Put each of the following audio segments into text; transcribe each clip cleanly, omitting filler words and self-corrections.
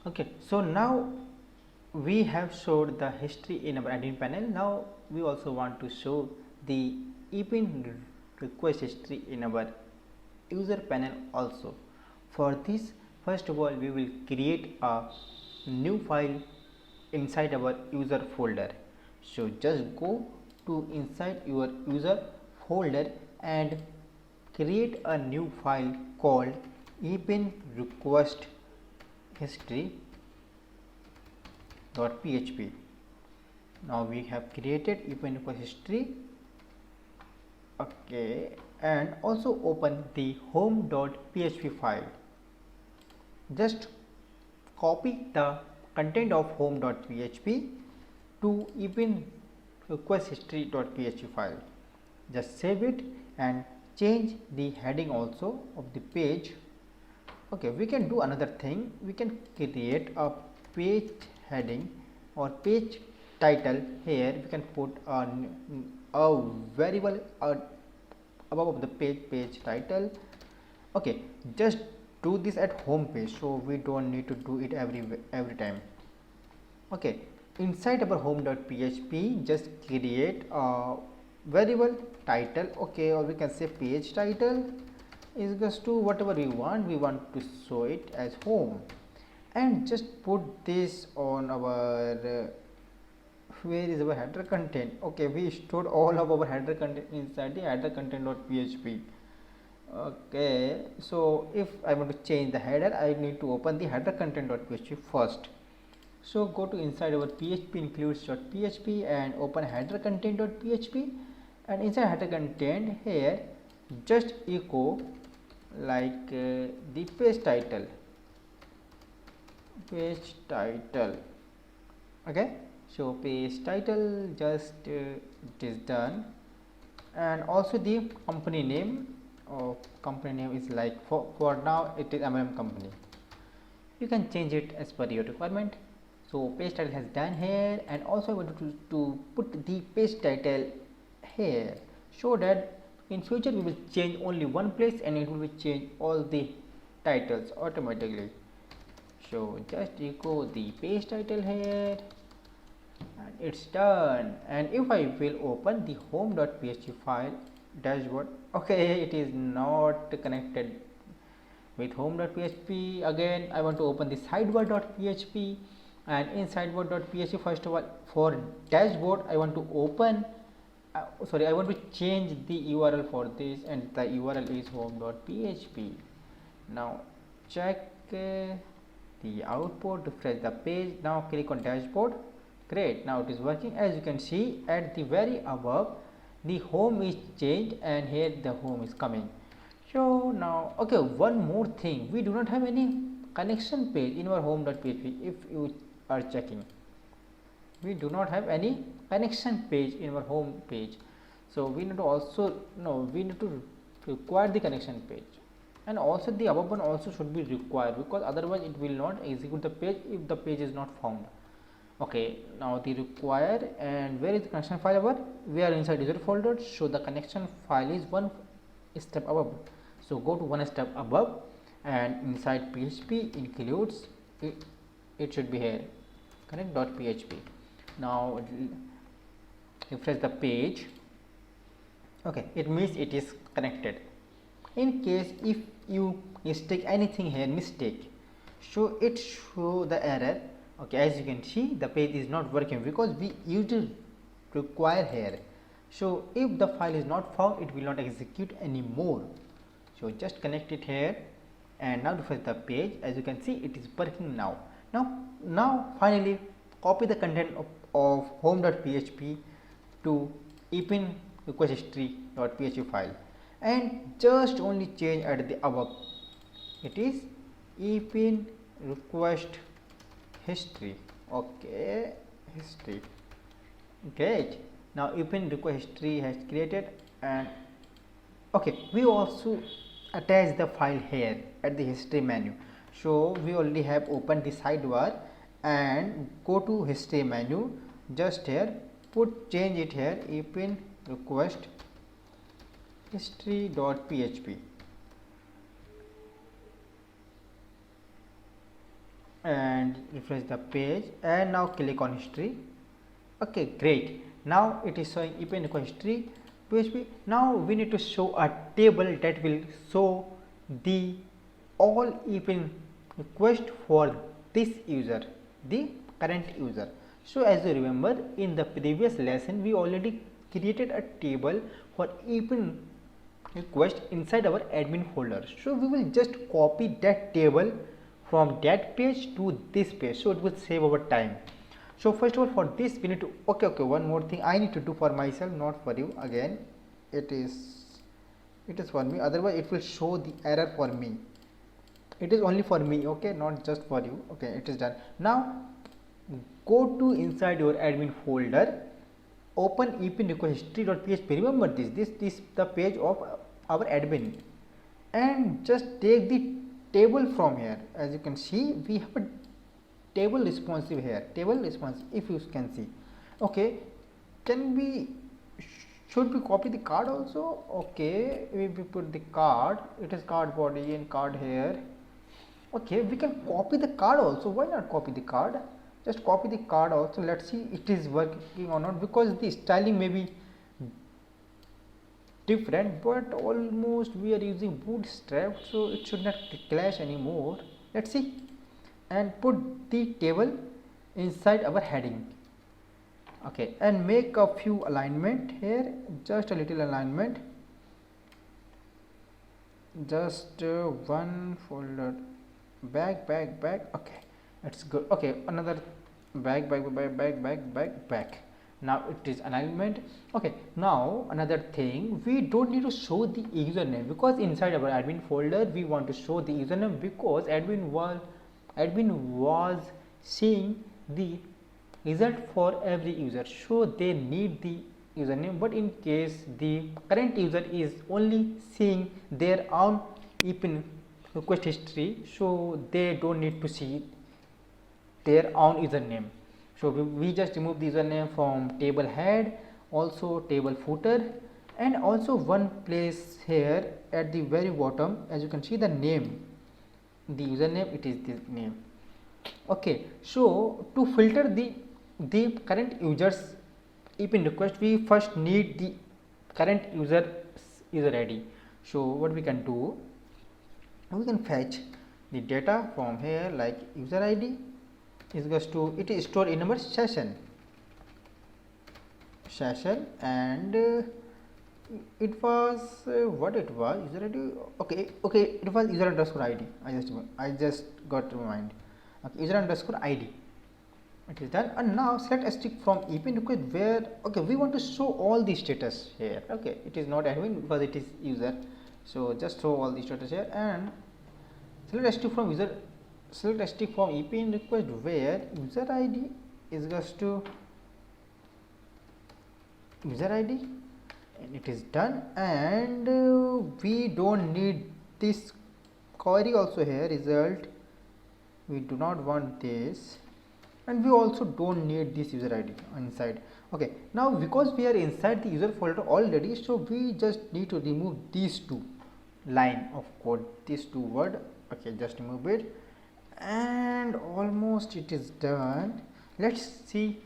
Okay, so now we have showed the history in our admin panel. Now we also want to show the Epin request history in our user panel also. For this, first of all, we will create a new file inside our user folder. So just go to inside your user folder and create a new file called Epin request history.php. Now we have created Epin request history. Okay, and also open the home.php file. Just copy the content of home.php to Epin request history.php file. Just save it and change the heading also of the page. Okay, we can do another thing. We can create a page heading or page title. Here we can put a variable above the page title. Okay, just do this at home page, so we don't need to do it every time. Okay, inside our home.php, just create a variable title. Okay, or we can say page title is equals to whatever we want to show it as home, and just put this on our where is our header content. Okay, we stored all of our header content inside the header content.php. Okay, so if I want to change the header, I need to open the header content.php first. So go to inside our php includes.php and open header content.php, and inside header content here just echo like the page title. Okay, so page title, just it is done, and also the company name. Company name is like for now it is MLM company. You can change it as per your requirement. So page title has done here, and also I want to put the page title here, so that in future we will change only one place and it will change all the titles automatically. So just echo the page title here, and it's done. And if I will open the home.php file dashboard, okay, it is not connected with home.php. Again I want to open the sidebar.php, and in sidebar.php, first of all, for dashboard I want to open I want to change the URL for this, and the URL is home.php. Now check the output, refresh the page. Now click on dashboard. Great, now it is working. As you can see at the very above, the home is changed and here the home is coming. So now, okay, one more thing, we do not have any connection page in our home.php. If you are checking, we do not have any connection page in our home page, so we need to also we need to require the connection page, and also the above one also should be required, because otherwise it will not execute the page if the page is not found. Okay, now the require, and where is the connection file our? We are inside user folder, so the connection file is one step above. So go to one step above, and inside php includes it should be here connect.php. Now refresh the page. Okay, it means it is connected. In case if you mistake anything here, so it show the error. Okay, as you can see the page is not working because we used require here. So if the file is not found, it will not execute anymore. So just connect it here, and now refresh the page. As you can see, it is working now. Now finally copy the content of home.php to Epin request history.php file, and just only change at the above. It is Epin request history. Okay, history. Great. Now Epin request history has created, and okay, we also attach the file here at the history menu. So we already have opened the sidebar, and go to history menu, just here change it here, Epin request history.php. 。 . 。 . 。. 。. . 。. 。. 。. 。. 。. 。. 。. 。. 。. 。. 。. 。. 。. 。. 。. 。. 。. 。. 。. 。. 。. 。. 。. 。. 。. 。. 。. 。. 。. 。. 。. 。. and refresh the page, and now click on history. Okay, great. Now it is showing Epin request history PHP. Now we need to show a table that will show the all Epin request for this user, the current user. So as you remember, in the previous lesson we already created a table for Epin request inside our admin folder. So we will just copy that table from that page to this page, so it will save our time. So first of all, for this we need to one more thing I need to do for myself, not for you. Again, it is for me, otherwise it will show the error for me. It is only for me, okay, not just for you. Okay, it is done. Now go to inside your admin folder, open epin request history.php. remember this is the page of our admin, and just take the table from here. As you can see, we have a table responsive here, table responsive, if you can see. Okay, should we copy the card also? Okay, we put the card, it is card body and card here. Okay, we can copy the card also. Why not copy the card? Just copy the card also. Let's see it is working or not, because the styling may be different, but almost we are using bootstrap, so it should not clash anymore. Let's see, and put the table inside our heading. Okay, and make a few alignment here, just a little alignment, just one folder back. Okay, it's good. Okay, another back. Now it is alignment. Okay, now another thing, we don't need to show the username, because inside our admin folder we want to show the username, because admin was seeing the result for every user, so they need the username. But in case the current user is only seeing their own Epin request history, so they don't need to see their own username. So we just remove the username from table head, also table footer, and also one place here at the very bottom. As you can see, the name, the username, it is this name. Okay, so to filter the current users Epin request, we first need the current user ID. So what we can do, we can fetch the data from here, like user ID is equals to, it is stored in our session, and it was what it was, user ID. Okay, it was user underscore ID. I just got to mind. Okay, user underscore ID, it is done. And now select a stick from Epin request where, okay, we want to show all the status here. Okay, it is not admin because it is user, so just show all the status here, and select a stick from user, select a stick from Epin request where user ID is equals to user ID, and it is done. And we don't need this query also here, result, we do not want this, and we also don't need this user ID inside. Okay, now because we are inside the user folder already, so we just need to remove these two line of code, these two word. Okay, just remove it, and almost it is done. Let's see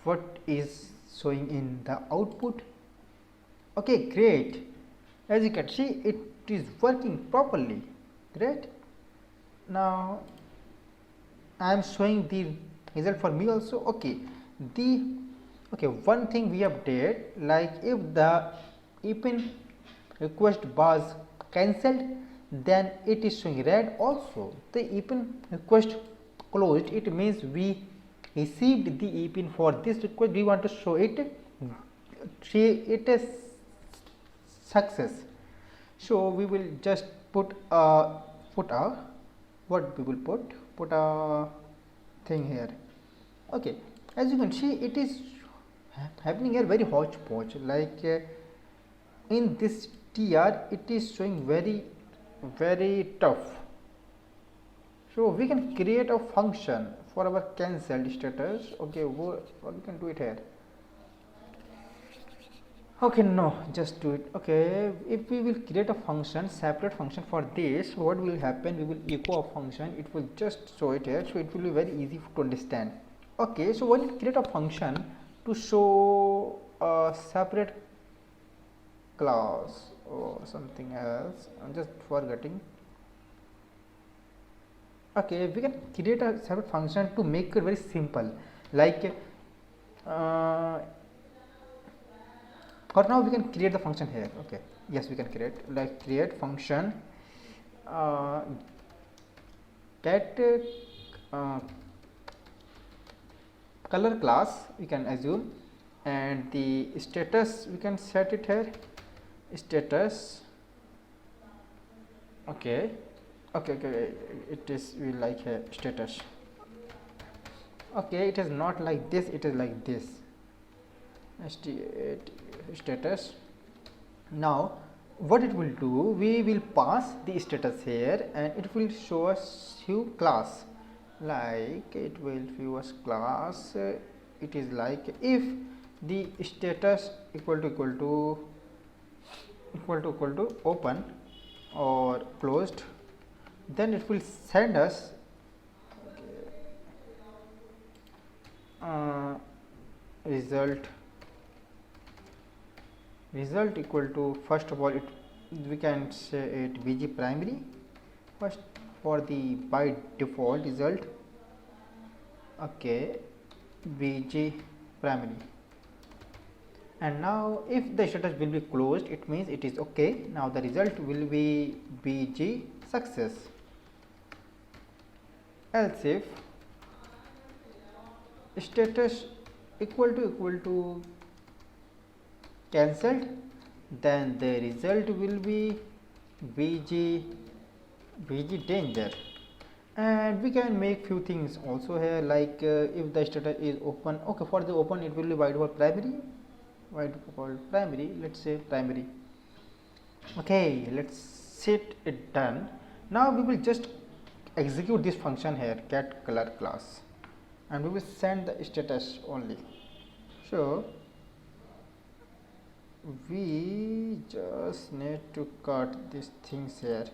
what is showing in the output. Okay, great. As you can see, it is working properly. Great. Now I am showing the result for me also. Okay, one thing we update, like if the Epin request was cancelled, then it is showing red. Also the Epin request closed, it means we received the Epin for this request, we want to show it as success. So we will just put a what we will put a thing here. Okay, as you can see, it is happening here very hodgepodge, like in this tr it is showing very tough. So we can create a function for our cancelled status. Okay, what we can do it here, Okay, no, just do it. Okay, if we will create a function, separate function for this, what will happen? We will echo a function, it will just show it here, so it will be very easy to understand. Okay, so when you create a function to show a separate class or something else, I'm just forgetting. Okay, we can create a separate function to make it very simple, like uh, for now we can create the function here. Okay, yes, we can create, like create function uh, get color class we can assume, and the status we can set it here, status. Okay, okay, it is we like here status. Okay, it is not like this, it is like this, status. Now what it will do, we will pass the status here and it will show us few class, like it will show us class. It is like if the status equal to open or closed, then it will send us result equal to, first of all it we can say it bg primary first for the by default result. Okay, bg primary, and now if the status will be closed, it means it is okay. Now the result will be bg success. Else if status equal to cancelled, then the result will be bg danger. And we can make few things also here, like if the status is open. Okay, for the open it will be by default primary, let's say primary. Okay, let's set it done. Now we will just execute this function here, get color class, and we will send the status only. So we just need to cut these things here,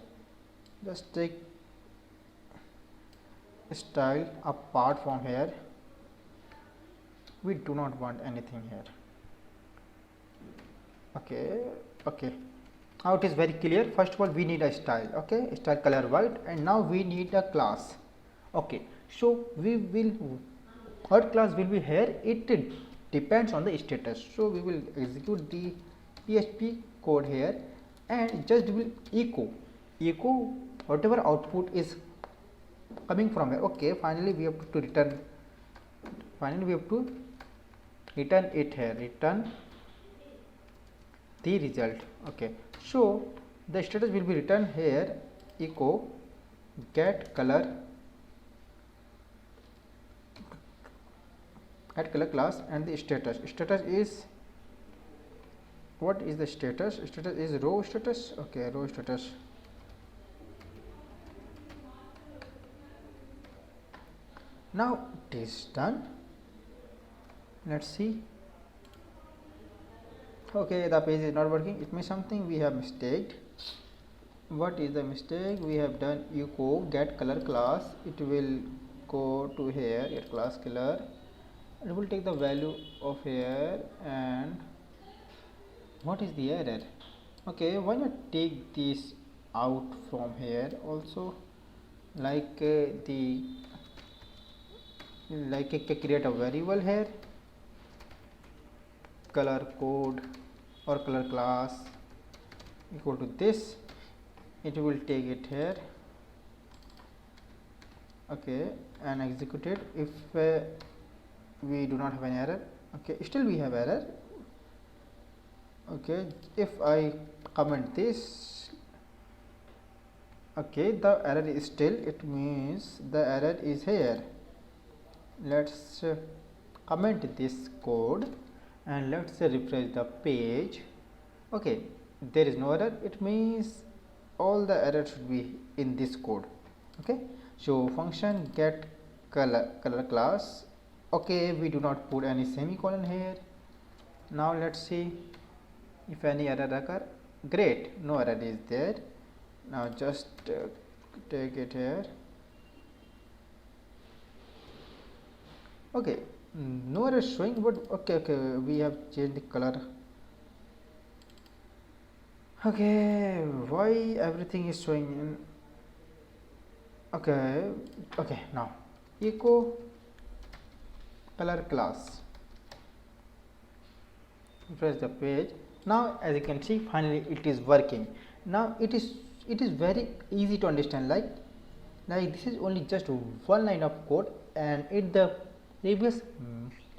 just take style apart from here, we do not want anything here. Okay, now it is very clear. First of all we need a style, okay, style color white, and now we need a class. Okay, so we will, what class will be here, it depends on the status. So we will execute the PHP code here and just will echo whatever output is coming from here. Okay, finally we have to return it here, return the result. Okay, so the status will be returned here, echo get color class, and the status is, what is the status is row status. Okay, row status. Now it is done. Let's see. Okay, the page is not working, it means something we have mistaked. What is the mistake? We have done echo get color class, it will go to here, your class color, it will take the value of here. And what is the error? Okay, why not take this out from here also, like create a variable here, color code or color class equal to this, it will take it here. Okay, and execute it. If we do not have an error, okay, still we have error. Okay, if I comment this, okay, the error is still, it means the error is here. Let's comment this code and let's refresh the page. Okay, there is no error, it means all the errors should be in this code. Okay, so function get color class. Okay, we do not put any semicolon here. Now let's see. If any error occur, great, no error is there. Now just take it here. Okay, no error showing, but okay, we have changed the color. Okay, why everything is showing in? Okay, now echo color class. Refresh the page. Now as you can see, finally it is working. Now it is very easy to understand, like this is only just one line of code, and in the previous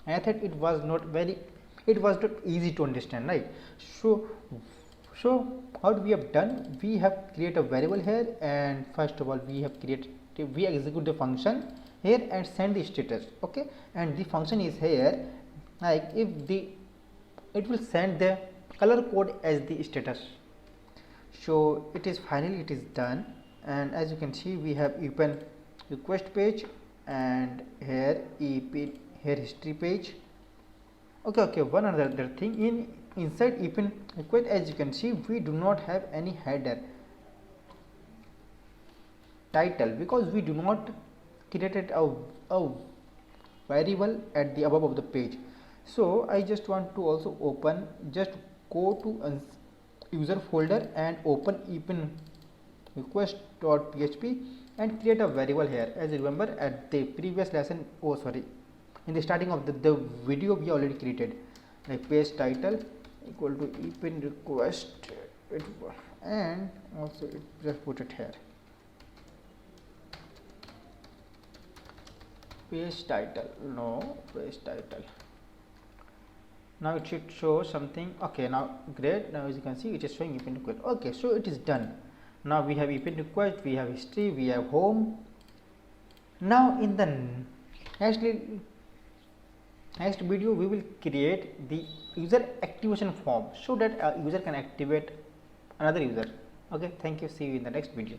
method it was not easy to understand, right? So what we have done, we have created a variable here, and first of all we execute the function here and send the status. Okay, and the function is here, like it will send the color code as the status. So it is done, and as you can see, we have Epin request page, and here Epin history page. Okay, one other thing, inside Epin request, as you can see, we do not have any header title because we do not created a variable at the above of the page. So I just want to also just go to user folder and open Epin request.php and create a variable here. As you remember, at the previous lesson, in the starting of the video, we already created like page title equal to Epin request, and also just put it here, page title. Now it should show something. Okay, now great. Now as you can see, it is showing Epin request. Okay, so it is done. Now we have Epin request, we have history, we have home. Now in the next video, we will create the user activation form so that a user can activate another user. Okay, thank you. See you in the next video.